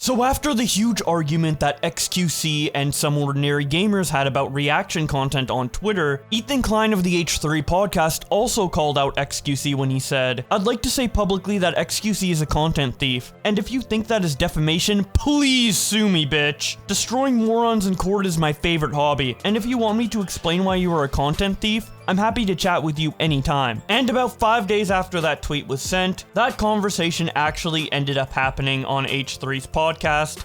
So after the huge argument that xQc and some ordinary gamers had about reaction content on Twitter, Ethan Klein of the H3 podcast also called out xQc when he said, "I'd like to say publicly that xQc is a content thief, and if you think that is defamation, please sue me, bitch. Destroying morons in court is my favorite hobby, and if you want me to explain why you are a content thief, I'm happy to chat with you anytime." And about 5 days after that tweet was sent, that conversation actually ended up happening on H3's podcast,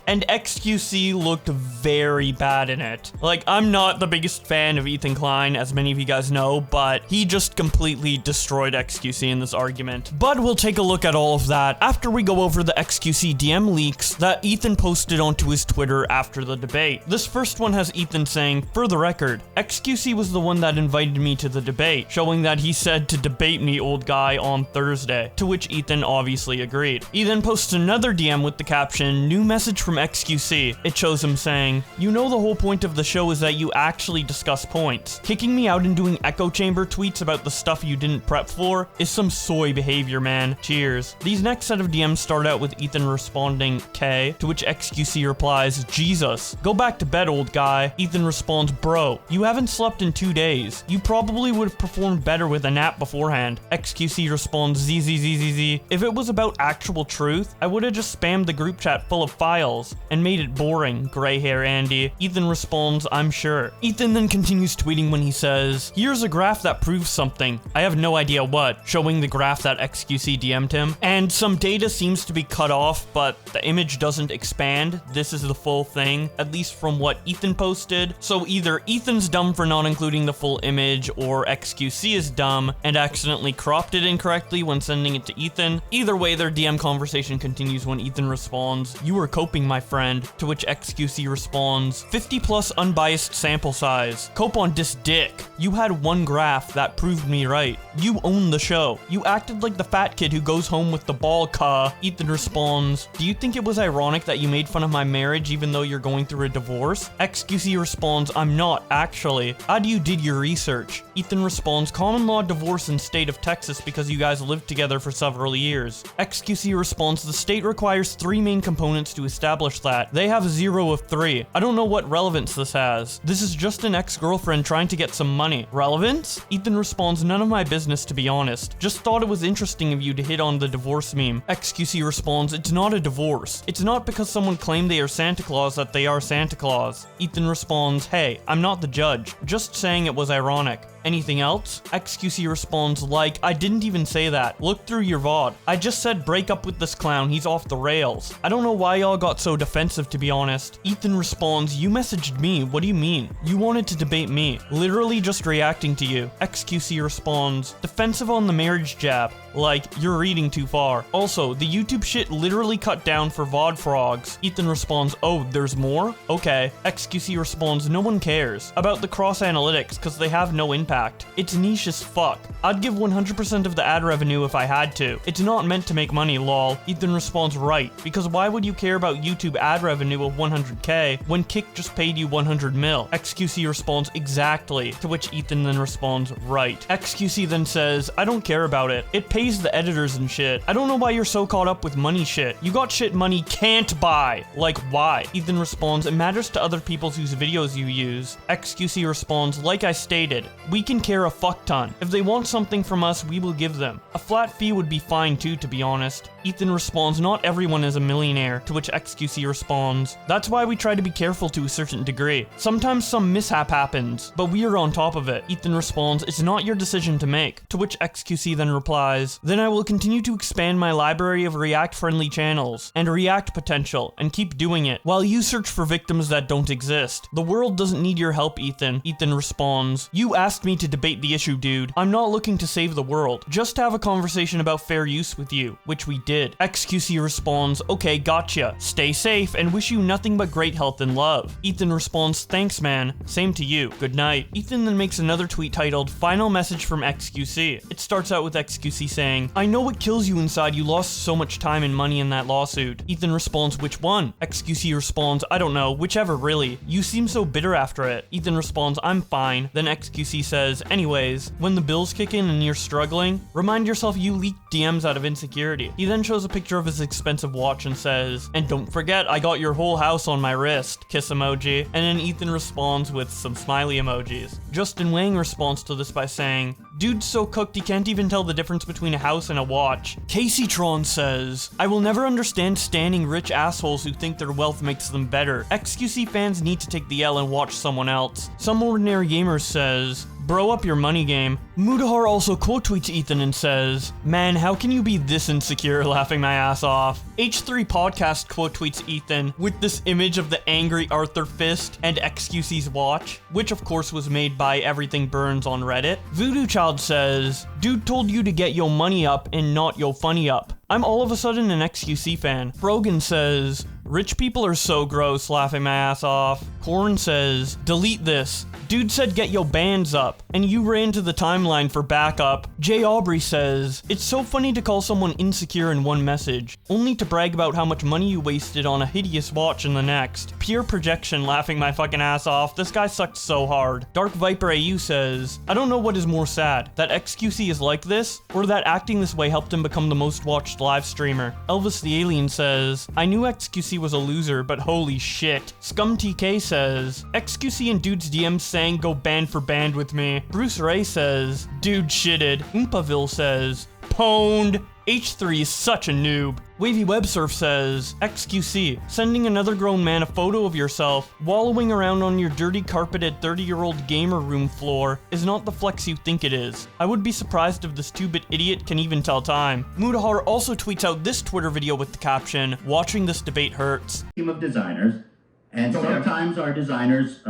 and xQc looked very bad in it. Like, I'm not the biggest fan of Ethan Klein, as many of you guys know, but he just completely destroyed xQc in this argument. But we'll take a look at all of that after we go over the xQc DM leaks that Ethan posted onto his Twitter after the debate. This first one has Ethan saying, "For the record, xQc was the one that invited me to the debate," showing that he said to debate me, old guy, on Thursday, to which Ethan obviously agreed. He then posts another DM with the caption, "New message from xQc." It shows him saying, "You know the whole point of the show is that you actually discuss points. Kicking me out and doing echo chamber tweets about the stuff you didn't prep for is some soy behavior, man. Cheers." These next set of DMs start out with Ethan responding, "K," to which xQc replies, "Jesus, go back to bed, old guy." Ethan responds, "Bro, you haven't slept in 2 days. You probably would have performed better with a nap beforehand." xQc responds, "ZZZZZ. If it was about actual truth, I would have just spammed the group chat full of files and made it boring, gray hair Andy." Ethan responds, "I'm sure." Ethan then continues tweeting when he says, "Here's a graph that proves something. I have no idea what," showing the graph that xQc DM'd him. And some data seems to be cut off, but the image doesn't expand. This is the full thing, at least from what Ethan posted. So either Ethan's dumb for not including the full image, or xQc is dumb and accidentally cropped it incorrectly when sending it to Ethan. Either way, their DM conversation continues when Ethan responds, "You were coping, my friend," to which xQc responds, 50 plus unbiased sample size. Cope on dis dick. You had one graph that proved me right. You own the show. You acted like the fat kid who goes home with the ball, cuh." Ethan responds, "Do you think it was ironic that you made fun of my marriage even though you're going through a divorce?" xQc responds, "I'm not, actually. How do you did your research?" Ethan responds, "Common law divorce in state of Texas because you guys lived together for several years." xQc responds, "The state requires 3 main components to establish that. They have 0 of 3. I don't know what relevance this has. This is just an ex-girlfriend trying to get some money. Relevance?" Ethan responds, "None of my business, to be honest. Just thought it was interesting of you to hit on the divorce meme." xQc responds, "It's not a divorce. It's not because someone claimed they are Santa Claus that they are Santa Claus." Ethan responds, "Hey, I'm not the judge. Just saying it was ironic. Anything else?" xQc responds, "Like, I didn't even say that. Look through your VOD. I just said break up with this clown, he's off the rails. I don't know why y'all got so defensive, to be honest." Ethan responds, "You messaged me, what do you mean? You wanted to debate me. Literally just reacting to you." xQc responds, "Defensive on the marriage jab. Like, you're reading too far. Also, the YouTube shit literally cut down for VOD frogs." Ethan responds, "Oh, there's more? Okay." xQc responds, "No one cares about the cross analytics because they have no impact. It's niche as fuck. I'd give 100% of the ad revenue if I had to. It's not meant to make money, lol." Ethan responds, "Right, because why would you care about YouTube ad revenue of 100k when Kick just paid you 100 mil? xQc responds, "Exactly," to which Ethan then responds, "Right." xQc then says, "I don't care about it. It pays the editors and shit. I don't know why you're so caught up with money shit. You got shit money can't buy. Like, why?" Ethan responds, "It matters to other people whose videos you use." xQc responds, "Like I stated, we can care a fuck ton. If they want something from us, we will give them. A flat fee would be fine too, to be honest." Ethan responds, "Not everyone is a millionaire," to which xQc responds, "That's why we try to be careful to a certain degree. Sometimes some mishap happens, but we are on top of it." Ethan responds, "It's not your decision to make," to which xQc then replies, "Then I will continue to expand my library of React-friendly channels and React potential and keep doing it while you search for victims that don't exist. The world doesn't need your help, Ethan." Ethan responds, "You asked me to debate the issue, dude. I'm not looking to save the world. Just have a conversation about fair use with you," which we did. xQc responds, "Okay, gotcha. Stay safe and wish you nothing but great health and love." Ethan responds, "Thanks, man. Same to you. Good night." Ethan then makes another tweet titled, "Final message from xQc." It starts out with xQc saying, saying, I know what kills you inside, you lost so much time and money in that lawsuit. Ethan responds, which one? xQc responds, I don't know, whichever really. You seem so bitter after it. Ethan responds, I'm fine. Then xQc says, anyways, when the bills kick in and you're struggling, remind yourself you leaked DMs out of insecurity. He then shows a picture of his expensive watch and says, and don't forget, I got your whole house on my wrist. Kiss emoji. And then Ethan responds with some smiley emojis. Justin Wang responds to this by saying, dude's so cooked he can't even tell the difference between a house and a watch. Caseytron says, I will never understand standing rich assholes who think their wealth makes them better. xQc fans need to take the L and watch someone else. Some Ordinary Gamers says, bro up your money game. Mudahar also quote tweets Ethan and says, man, how can you be this insecure, laughing my ass off. H3 Podcast quote tweets Ethan with this image of the angry Arthur Fist and xQc's watch, which of course was made by Everything Burns on Reddit. Voodoo Child says, dude told you to get yo money up and not yo funny up. I'm all of a sudden an xQc fan. Brogan says, rich people are so gross, laughing my ass off. Korn says, delete this. Dude said get yo bands up, and you ran to the timeline for backup. Jay Aubrey says, it's so funny to call someone insecure in one message, only to brag about how much money you wasted on a hideous watch in the next. Pure projection, laughing my fucking ass off. This guy sucked so hard. Dark Viper AU says, I don't know what is more sad, that xQc is like this, or that acting this way helped him become the most watched live streamer. Elvis the Alien says, I knew xQc was a loser, but holy shit. Scum TK says, xQc and dude's DMs saying go band for band with me. Bruce Ray says, dude shitted. Oompaville says, pwned. H3 is such a noob. Wavy Web Surf says, xQc, sending another grown man a photo of yourself wallowing around on your dirty carpeted 30-year-old gamer room floor is not the flex you think it is. I would be surprised if this 2-bit idiot can even tell time. Mudahar also tweets out this Twitter video with the caption, watching this debate hurts. Team of designers, and sometimes our designers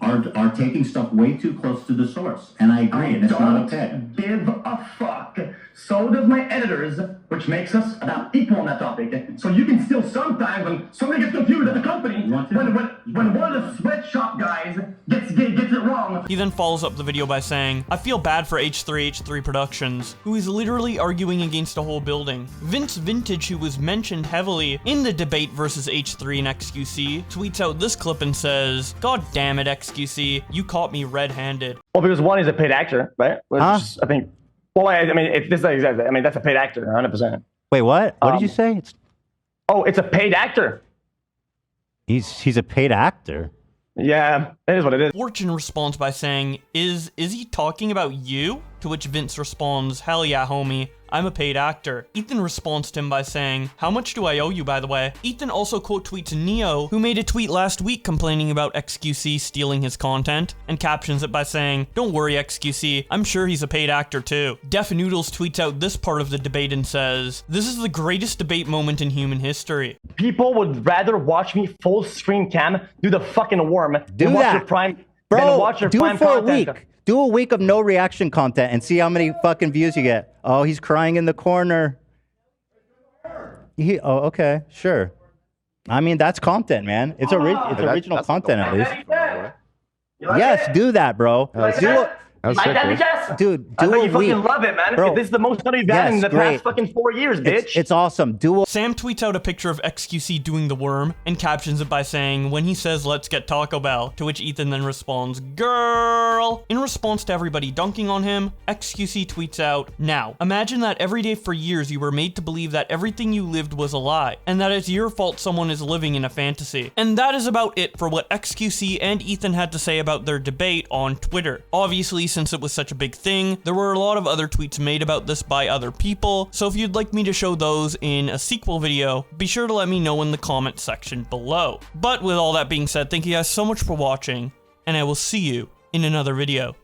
are taking stuff way too close to the source, and I agree, and it's not okay. Give a fuck. So does my editors, which makes us about equal on that topic. So you can still sometimes, when somebody gets confused at the company, when one of the sweatshop guys gets it wrong. He then follows up the video by saying, I feel bad for H3 Productions, who is literally arguing against a whole building. Vince Vintage, who was mentioned heavily in the debate versus H3 and xQc, tweets out this clip and says, God damn it, xQc, you caught me red-handed. Well, because one is a paid actor, right? Which I think. Well, I mean, that's a paid actor, 100%. Wait, what? What did you say? It's a paid actor. He's a paid actor. Yeah, it is what it is. Fortune responds by saying, is he talking about you? To which Vince responds, hell yeah, homie. I'm a paid actor. Ethan responds to him by saying, how much do I owe you, by the way? Ethan also quote tweets Neo, who made a tweet last week complaining about xQc stealing his content, and captions it by saying, don't worry xQc, I'm sure he's a paid actor too. Def Noodles tweets out this part of the debate and says, this is the greatest debate moment in human history. People would rather watch me full screen cam do the fucking worm than watch your prime, bro, watch your do prime it for content. a week. Do a week of no reaction content and see how many fucking views you get. Oh, he's crying in the corner. Oh, okay, sure. I mean, that's content, man. It's original content at least. Yes, do that, bro. Dude, do you a week. fucking love it, man. Bro, this is the most money you've gotten in the past fucking 4 years, bitch. It's awesome. Sam tweets out a picture of xQc doing the worm and captions it by saying, when he says let's get Taco Bell, to which Ethan then responds, girl. In response to everybody dunking on him, xQc tweets out, now, imagine that every day for years you were made to believe that everything you lived was a lie, and that it's your fault someone is living in a fantasy. And that is about it for what xQc and Ethan had to say about their debate on Twitter. Obviously, since it was such a big thing, there were a lot of other tweets made about this by other people, so if you'd like me to show those in a sequel video, be sure to let me know in the comment section below. But with all that being said, thank you guys so much for watching, and I will see you in another video.